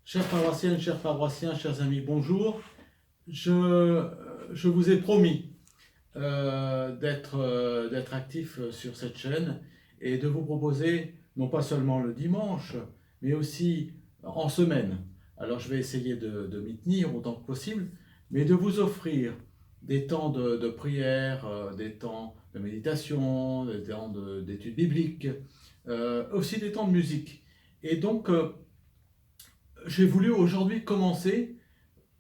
Chères paroissiennes, chers paroissiens, chers amis, bonjour. Je vous ai promis d'être actif sur cette chaîne et de vous proposer, non pas seulement le dimanche, mais aussi en semaine. Alors je vais essayer de m'y tenir autant que possible, mais de vous offrir des temps de prière, des temps de méditation, des temps d'études bibliques, aussi des temps de musique. Et donc, j'ai voulu aujourd'hui commencer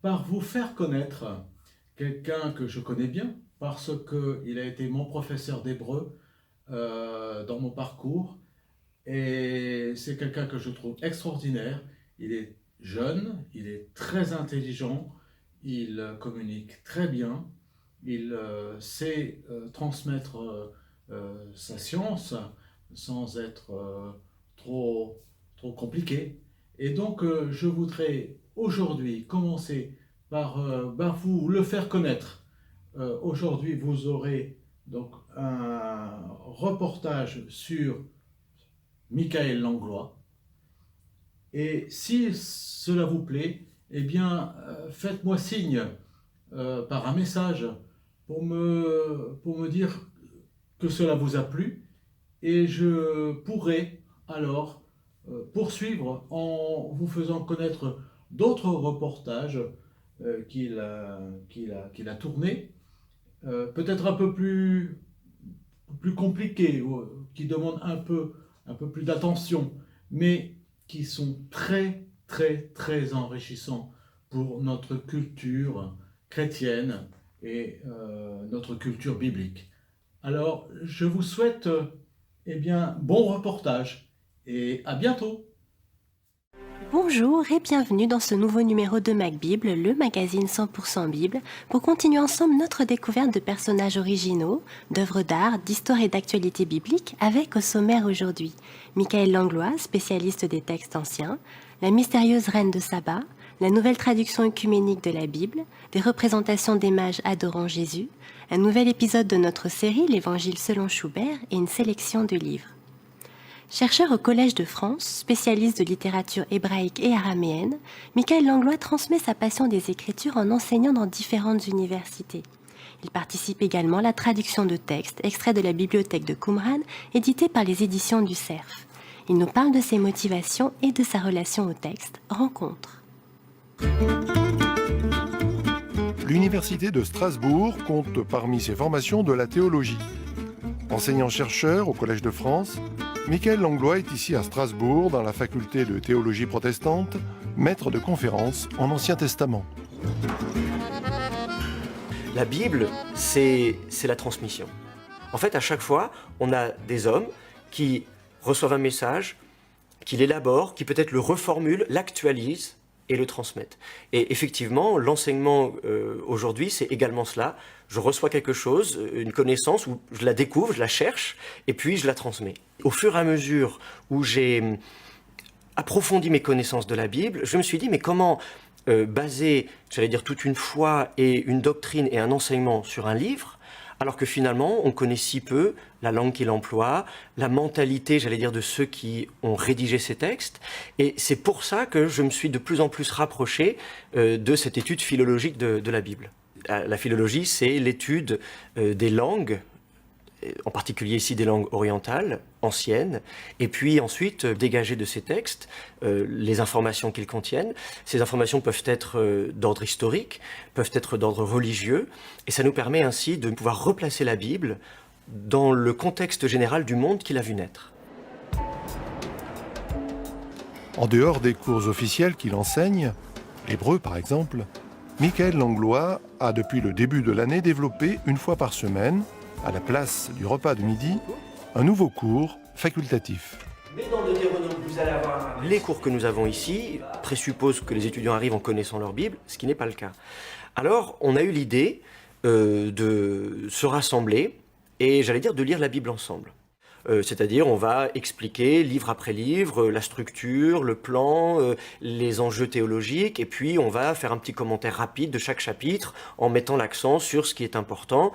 par vous faire connaître quelqu'un que je connais bien, parce qu'il a été mon professeur d'hébreu dans mon parcours. Et c'est quelqu'un que je trouve extraordinaire. Il est jeune, il est très intelligent, il communique très bien, il sait transmettre sa science sans être trop compliqué. Et donc, je voudrais aujourd'hui commencer par vous le faire connaître. Aujourd'hui, vous aurez donc un reportage sur Michael Langlois. Et si cela vous plaît, eh bien, faites-moi signe par un message pour me dire que cela vous a plu. Et je pourrai alors poursuivre en vous faisant connaître d'autres reportages qu'il a tournés, peut-être un peu plus compliqués, qui demandent un peu plus d'attention, mais qui sont très enrichissants pour notre culture chrétienne et notre culture biblique. Alors, je vous souhaite eh bien, bon reportage et à bientôt. Bonjour et bienvenue dans ce nouveau numéro de MacBible, le magazine 100% Bible, pour continuer ensemble notre découverte de personnages originaux, d'œuvres d'art, d'histoire et d'actualité biblique, avec au sommaire aujourd'hui Michael Langlois, spécialiste des textes anciens, la mystérieuse reine de Saba, la nouvelle traduction œcuménique de la Bible, des représentations des mages adorant Jésus, un nouvel épisode de notre série L'Évangile selon Schubert et une sélection de livres. Chercheur au Collège de France, spécialiste de littérature hébraïque et araméenne, Michael Langlois transmet sa passion des Écritures en enseignant dans différentes universités. Il participe également à la traduction de textes extraits de la bibliothèque de Qumran, éditée par les éditions du Cerf. Il nous parle de ses motivations et de sa relation au texte. Rencontre. L'Université de Strasbourg compte parmi ses formations de la théologie. Enseignant-chercheur au Collège de France, Michael Langlois est ici à Strasbourg, dans la faculté de théologie protestante, maître de conférences en Ancien Testament. La Bible, c'est la transmission. En fait, à chaque fois, on a des hommes qui reçoivent un message, qui l'élaborent, qui peut-être le reformulent, l'actualisent et le transmettent. Et effectivement, l'enseignement aujourd'hui, c'est également cela. Je reçois quelque chose, une connaissance, où je la découvre, je la cherche, et puis je la transmets. Au fur et à mesure où j'ai approfondi mes connaissances de la Bible, je me suis dit, mais comment baser, j'allais dire, toute une foi et une doctrine et un enseignement sur un livre, alors que finalement, on connaît si peu la langue qu'il emploie, la mentalité, j'allais dire, de ceux qui ont rédigé ces textes. Et c'est pour ça que je me suis de plus en plus rapproché de cette étude philologique de la Bible. La philologie, c'est l'étude des langues, en particulier ici des langues orientales, anciennes, et puis ensuite dégager de ces textes les informations qu'ils contiennent. Ces informations peuvent être d'ordre historique, peuvent être d'ordre religieux, et ça nous permet ainsi de pouvoir replacer la Bible dans le contexte général du monde qu'il a vu naître. En dehors des cours officiels qu'il enseigne, l'hébreu par exemple, Michael Langlois a depuis le début de l'année développé une fois par semaine, à la place du repas de midi, un nouveau cours facultatif. Mais dans le Deutéronome, vous allez avoir... Les cours que nous avons ici présupposent que les étudiants arrivent en connaissant leur Bible, ce qui n'est pas le cas. Alors, on a eu l'idée de se rassembler et, j'allais dire, de lire la Bible ensemble. C'est-à-dire on va expliquer livre après livre la structure, le plan, les enjeux théologiques, et puis on va faire un petit commentaire rapide de chaque chapitre en mettant l'accent sur ce qui est important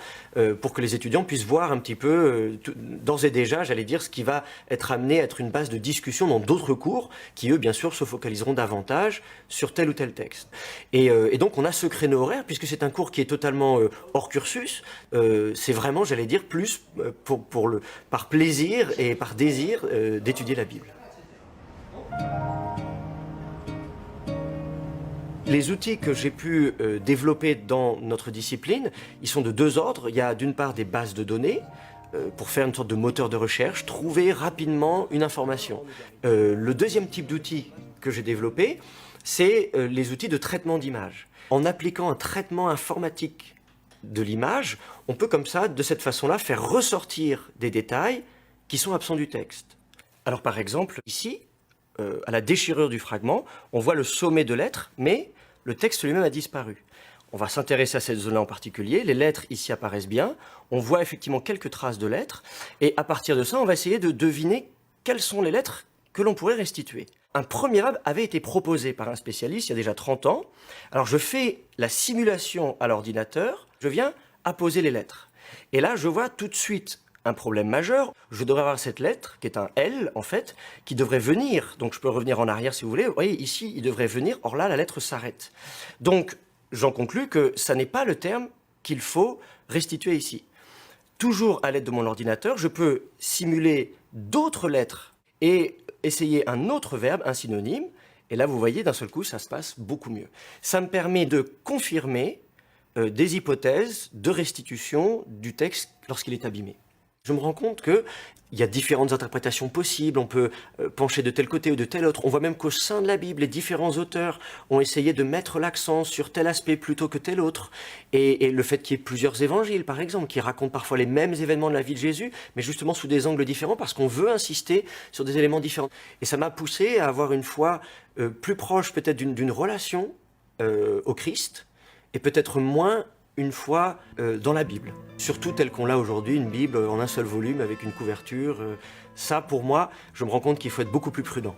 pour que les étudiants puissent voir un petit peu, d'ores et déjà, j'allais dire, ce qui va être amené à être une base de discussion dans d'autres cours qui, eux, bien sûr, se focaliseront davantage sur tel ou tel texte. Et donc on a ce créneau horaire, puisque c'est un cours qui est totalement hors cursus, c'est vraiment, j'allais dire, plus par plaisir et par désir d'étudier la Bible. Les outils que j'ai pu développer dans notre discipline, ils sont de deux ordres. Il y a d'une part des bases de données, pour faire une sorte de moteur de recherche, trouver rapidement une information. Le deuxième type d'outils que j'ai développé, c'est les outils de traitement d'image. En appliquant un traitement informatique de l'image, on peut comme ça, de cette façon-là, faire ressortir des détails qui sont absents du texte. Alors par exemple, ici, à la déchirure du fragment, on voit le sommet de lettres, mais le texte lui-même a disparu. On va s'intéresser à cette zone-là en particulier. Les lettres ici apparaissent bien. On voit effectivement quelques traces de lettres. Et à partir de ça, on va essayer de deviner quelles sont les lettres que l'on pourrait restituer. Un premier avait été proposé par un spécialiste il y a déjà 30 ans. Alors je fais la simulation à l'ordinateur. Je viens apposer les lettres. Et là, je vois tout de suite un problème majeur. Je devrais avoir cette lettre, qui est un L, en fait, qui devrait venir. Donc je peux revenir en arrière si vous voulez. Vous voyez, ici, il devrait venir. Or là, la lettre s'arrête. Donc, j'en conclus que ça n'est pas le terme qu'il faut restituer ici. Toujours à l'aide de mon ordinateur, je peux simuler d'autres lettres et essayer un autre verbe, un synonyme. Et là, vous voyez, d'un seul coup, ça se passe beaucoup mieux. Ça me permet de confirmer des hypothèses de restitution du texte lorsqu'il est abîmé. Je me rends compte qu'il y a différentes interprétations possibles, on peut pencher de tel côté ou de tel autre. On voit même qu'au sein de la Bible, les différents auteurs ont essayé de mettre l'accent sur tel aspect plutôt que tel autre. Et le fait qu'il y ait plusieurs évangiles, par exemple, qui racontent parfois les mêmes événements de la vie de Jésus, mais justement sous des angles différents, parce qu'on veut insister sur des éléments différents. Et ça m'a poussé à avoir une foi plus proche peut-être d'une relation au Christ, et peut-être moins une foi dans la Bible. Surtout telle qu'on l'a aujourd'hui, une Bible en un seul volume avec une couverture. Ça, pour moi, je me rends compte qu'il faut être beaucoup plus prudent.